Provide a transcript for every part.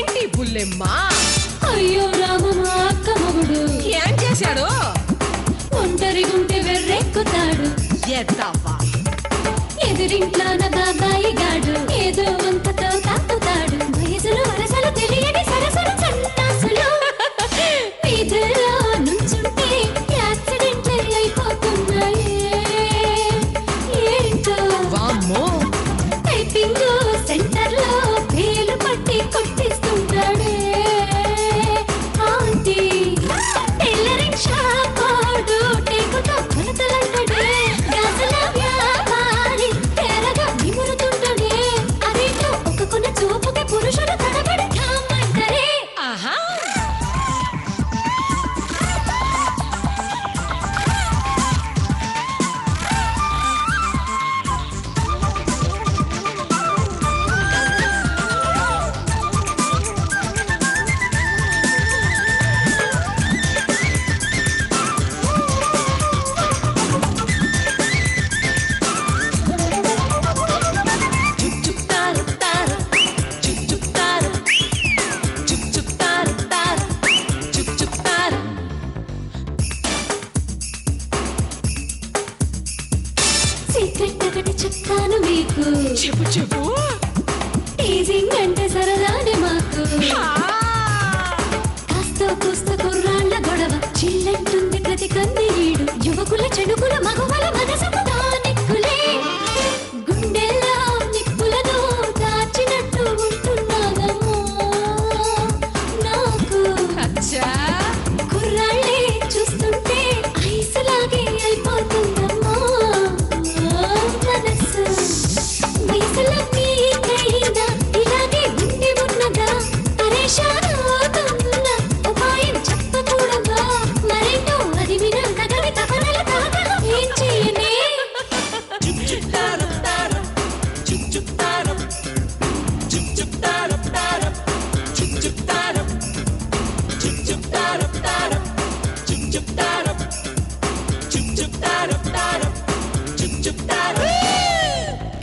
ఏంటి బుల్లెమ్మా? అయ్యో రామమా అక్క మొగుడు ఏం చేశాడు? ఒంటరి గుంటే వెర్రెక్కుతాడు. ఎద్దవ్వా ఎదురింట్లో నా బాబాయి గాడు ఏదో వంకతో తాకుతాడు. వయసులో వరసలు తెలియని సరసలు సన్నాసులు వీధుల్లో నుంచుంటే యాక్సిడెంట్లు అయిపోతున్నాయి. ఏంటో వామ్మో టైపింగ్ సెంటర్ లో వేలు పట్టి కొట్టిస్తుంటాడే. ఆంటీ టైలరింగ్ షాప్ వాడు టేకుతో కొలతలంటాడే. గాజుల వ్యాపారి తెరగా నిమురుతుంటాడే. అదేంటో ఒక కొన చూపుకి పురుషుడు తడబడి ఠామంటారే. ఆహా సీక్రెట్ ఒకటి చెప్తాను మీకు. చెప్పు చెప్పు. టీజింగ్ అంటే సరదానే మాకు. కాస్తో కూస్తో కుర్రాళ్ళ గొడవ చిల్లంటుంది ప్రతి కన్నీడు. యువకుల చెడుకుల మగవల మనసుకు తానిక్కులే. గుండెల్లో నిప్పులను దాచినట్టు ఉంటున్నానమ్మా. నాకు అచ్చా కుర్రాళ్ళే చూస్తుంటే ఐసులాగే అయిపోతుందమ్మా మనసు. వయసులో మీకైనా ఇలాగే ఉండి ఉన్నదా? పరేషాన్ అవుతున్నా ఉపాయం చెప్పకూడదా? మరేంటో అది వినంత గడి తపనల తాగలు ఏం చేయనే.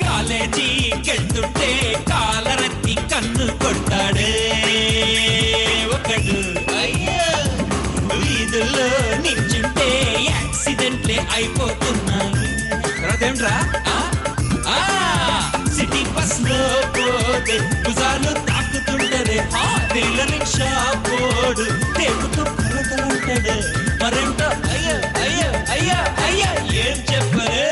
కాలేజీకెళ్తుంటే కాలరెత్తి కన్ను కొట్టాడే ఒకడు. అయ్యో వీధుల్లో నిల్చుంటే యాక్సిడెంట్లే అయిపోతున్నాయి. అదేంట్రా సిటీ బస్ లో పోతే భుజాలు తాకుతుంటదే. టైలరింగ్ షాప్ పోడు టేపుతో కొలతలుంటాడు. మరేంటో అయ్యో అయ్యో అయ్యా అయ్యా ఏం చెప్పరే.